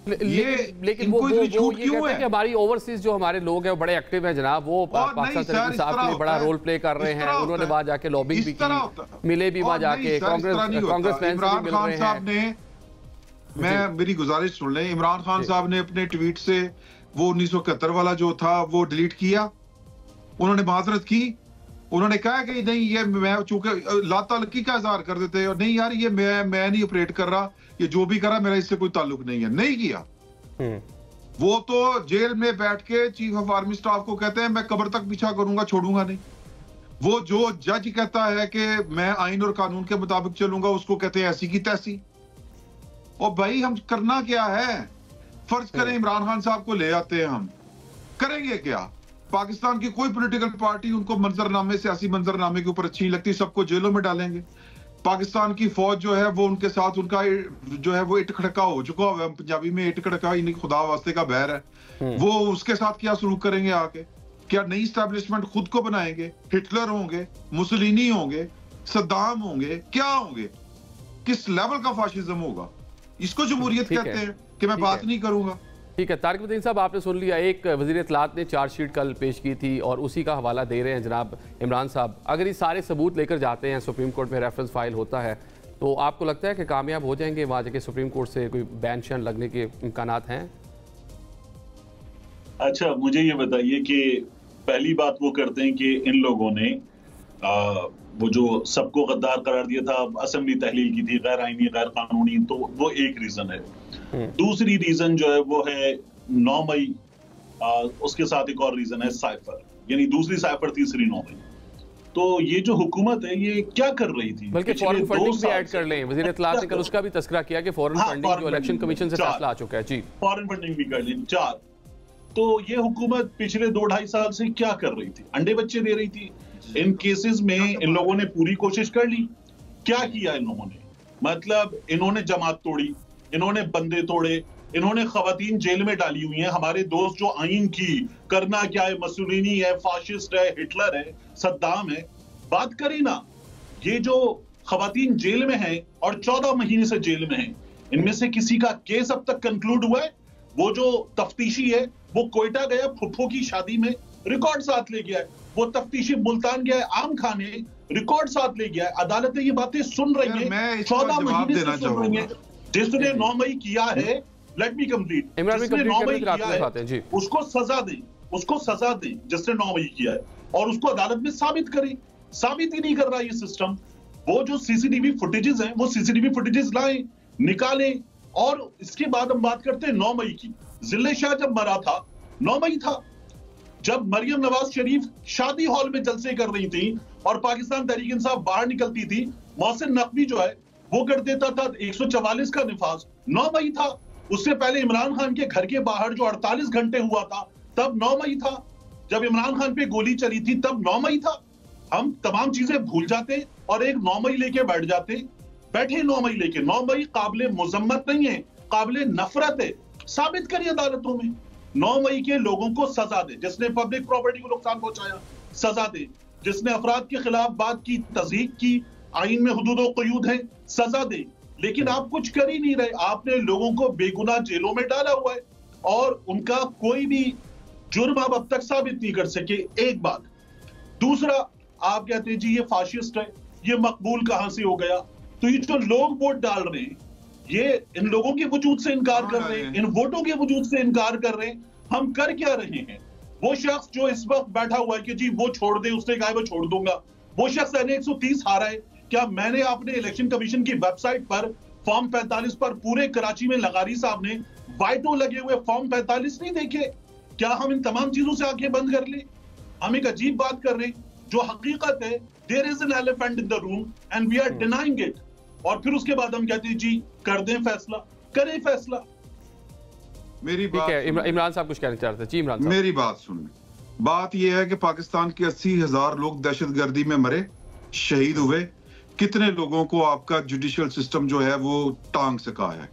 لیکن وہ یہ کہتے ہیں کہ ہماری اوورسیز جو ہمارے لوگ ہیں وہ بڑے ایکٹیو ہیں جناب، وہ پاکستان تحریک انصاف کے لیے بڑا رول پلے کر رہے ہیں، انہوں نے وہاں جا کے لابنگ بھی کی، ملے بھی وہاں جا کے کانگریس مین سے بھی مل رہے ہیں۔ میں میری گزارش سن لیں، عمران خان صاحب نے اپنے ٹویٹ سے وہ 1971 والا جو تھا وہ ڈیلیٹ کیا، انہوں نے معذرت کی، انہوں نے کہا کہ نہیں یہ میں چونکہ لا تعلقی کا اظہار کر دیتے اور نہیں یار یہ میں نہیں آپریٹ کر رہا، یہ جو بھی کر رہا میرا اس سے کوئی تعلق نہیں ہے، نہیں کیا۔ وہ تو جیل میں بیٹھ کے چیف آف آرمی سٹاف کو کہتے ہیں میں قبر تک پیچھا کروں گا، چھوڑوں گا نہیں۔ وہ جو جج کہتا ہے کہ میں آئین اور قانون کے مطابق چلوں گا، اس کو کہتے ہیں ایسی کی تیسی۔ اور بھائی ہم کرنا کیا ہے؟ فرض کریں عمران خان صاحب کو لے آتے ہیں، ہم کریں گے کیا؟ پاکستان کی کوئی پولیٹیکل پارٹی ان کو منظرنامے سیاسی منظرنامے کے اوپر اچھی نہیں لگتی، سب کو جیلوں میں ڈالیں گے۔ پاکستان کی فوج جو ہے وہ ان کے ساتھ ان کا جو ہے وہ اٹ کھڑکا ہو چکا ہوا، پنجابی میں اٹ کھڑکا خدا واسطے کا بہر ہے، وہ اس کے ساتھ کیا سلوک کریں گے؟ آ کے کیا نئی اسٹیبلشمنٹ خود کو بنائیں گے؟ ہٹلر ہوں گے، مسولینی ہوں گے، صدام ہوں گے، کیا ہوں گے؟ کس لیول کا فاشزم ہوگا؟ اس کو جمہوریت کہتے ہیں کہ میں بات نہیں کروں گا۔ ٹھیک ہے طارق مدین صاحب، آپ نے سن لیا، ایک وزیر اطلاعات نے چارج شیٹ کل پیش کی تھی اور اسی کا حوالہ دے رہے ہیں جناب عمران صاحب۔ اگر یہ سارے ثبوت لے کر جاتے ہیں، سپریم کورٹ میں ریفرنس فائل ہوتا ہے، تو آپ کو لگتا ہے کہ کامیاب ہو جائیں گے وہاں جا کے سپریم کورٹ سے کوئی بین شین لگنے کے امکانات ہیں؟ اچھا مجھے یہ بتائیے کہ پہلی بات وہ کرتے ہیں کہ ان لوگوں نے وہ جو سب کو غدار قرار دیا تھا، اسمبلی تحلیل کی تھی، غیر آئینی غیر قانونی، تو وہ ایک ریزن ہے۔ دوسری ریزن جو ہے وہ ہے 9 مئی، اس کے ساتھ ایک اور ریزن ہے سائفر، یعنی دوسری سائفر تیسری 9 مئی۔ تو یہ جو حکومت ہے یہ کیا کر رہی تھی؟ بلکہ فورن فنڈنگ بھی ایڈ کر لیں، وزیر اطلاعات نے کل اس کا بھی تذکرہ کیا کہ فورن فنڈنگ جو الیکشن کمیشن سے فیصلہ آ چکا ہے۔ جی فورن فنڈنگ بھی کر لیں۔ 4 تو یہ حکومت پچھلے 2-2.5 سال سے کیا کر رہی تھی؟ انڈے بچے دے رہی تھی۔ ان کیسز میں ان لوگوں نے پوری کوشش کر لی۔ کیا کیا ان لوگوں نے؟ مطلب انہوں نے جماعت توڑی، انہوں نے بندے توڑے، انہوں نے خواتین جیل میں ڈالی ہوئی ہیں۔ ہمارے دوست جو آئین کی کرنا کیا ہے، مسولینی ہے، فاشسٹ ہے، ہٹلر ہے، صدام ہے، بات کری نا۔ یہ جو خواتین جیل میں ہیں اور 14 مہینے سے جیل میں ہیں، ان میں سے کسی کا کیس اب تک کنکلوڈ ہوا ہے؟ وہ جو تفتیشی ہے وہ کوئٹہ گیا، پھپھو کی شادی میں ریکارڈ ساتھ لے گیا ہے، وہ تفتیشی ملتان گیا ہے عام کھانے، ریکارڈ ساتھ لے گیا ہے۔ عدالتیں یہ باتیں سن رہی ہیں، 14 مہینے سے سن رہی ہیں۔ جس نے 9 مئی کیا ہے، لیٹ می کمپلیٹ، جس نے 9 مئی کیا ہے اس کو سزا دیں، اس کو سزا دیں جس نے 9 مئی کیا ہے، اور اس کو عدالت میں ثابت کریں۔ ثابت ہی نہیں کر رہا یہ سسٹم۔ وہ جو سی سی ٹی وی فوٹیجز ہیں، وہ سی سی ٹی وی فوٹیجز لائیں، نکالیں۔ اور اس کے بعد ہم بات کرتے ہیں 9 مئی کی۔ ذلِ شاہ جب مرا تھا 9 مئی تھا، جب مریم نواز شریف شادی ہال میں جلسے کر رہی تھی اور پاکستان تحریک انصاف باہر نکلتی تھی، محسن نقوی جو ہے وہ کر دیتا تھا 144 کا نفاذ، 9 مئی تھا۔ اس سے پہلے عمران خان کے گھر کے باہر جو 48 گھنٹے ہوا تھا تب 9 مئی تھا۔ جب عمران خان پہ گولی چلی تھی تب 9 مئی تھا۔ ہم تمام چیزیں بھول جاتے اور ایک 9 مئی لے کے بیٹھ جاتے، بیٹھے 9 مئی لے کے۔ 9 مئی قابل مذمت نہیں ہے، قابل نفرت ہے۔ ثابت کریے عدالتوں میں۔ 9 مئی کے لوگوں کو سزا دے، جس نے پبلک پراپرٹی کو نقصان پہنچایا سزا دے، جس نے افراد کے خلاف بات کی، تضحیک کی، آئین میں حدود و قیود ہیں، سزا دے۔ لیکن آپ کچھ کر ہی نہیں رہے۔ آپ نے لوگوں کو بے گناہ جیلوں میں ڈالا ہوا ہے اور ان کا کوئی بھی جرم آپ اب تک ثابت نہیں کر سکے۔ ایک بات۔ دوسرا، آپ کہتے ہیں جی یہ فاشسٹ ہے، یہ مقبول کہاں سے ہو گیا؟ تو یہ جو لوگ ووٹ ڈال رہے ہیں، یہ ان لوگوں کے وجود سے انکار کر رہے ہیں، ان ووٹوں کے وجود سے انکار کر رہے ہیں۔ ہم کر کیا رہے ہیں؟ وہ شخص جو اس وقت بیٹھا ہوا ہے کہ جی وہ چھوڑ دے، اس نے کہا میں چھوڑ دوں گا، وہ شخص N130 ہارا ہے۔ کیا میں نے اپنے الیکشن کمیشن کی ویب سائٹ پر فارم 45 پر پورے کراچی میں لغاری صاحب نے وائٹوں لگے ہوئے فارم 45 نہیں دیکھے؟ کیا ہم ان تمام چیزوں سے آنکھیں بند کر لیں؟ ہم ایک عجیب بات کر رہے ہیں جو حقیقت ہے، there is an elephant in the room and we are denying it۔ اور پھر اس کے بعد ہم کہتے ہیں جی کر دیں فیصلہ، کریں فیصلہ۔ میری بات عمران صاحب کچھ کہنا چاہتے ہیں۔ جی عمران صاحب میری بات سن لیں۔ بات یہ ہے کہ پاکستان کے 80,000 لوگ دہشت گردی میں مرے، شہید ہوئے۔ کتنے لوگوں کو آپ کا جوڈیشل سسٹم جو ہے وہ ٹانگ سکا ہے؟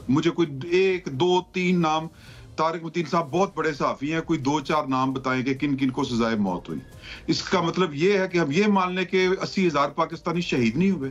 مجھے کوئی 1 2 3 نام، طارق مدین صاحب بہت بڑے صحافی ہیں، کوئی 2-4 نام بتائیں کہ کن کن کو سزائے موت ہوئی۔ اس کا مطلب یہ ہے کہ ہم یہ مان لیں کہ 80,000 پاکستانی شہید نہیں ہوئے۔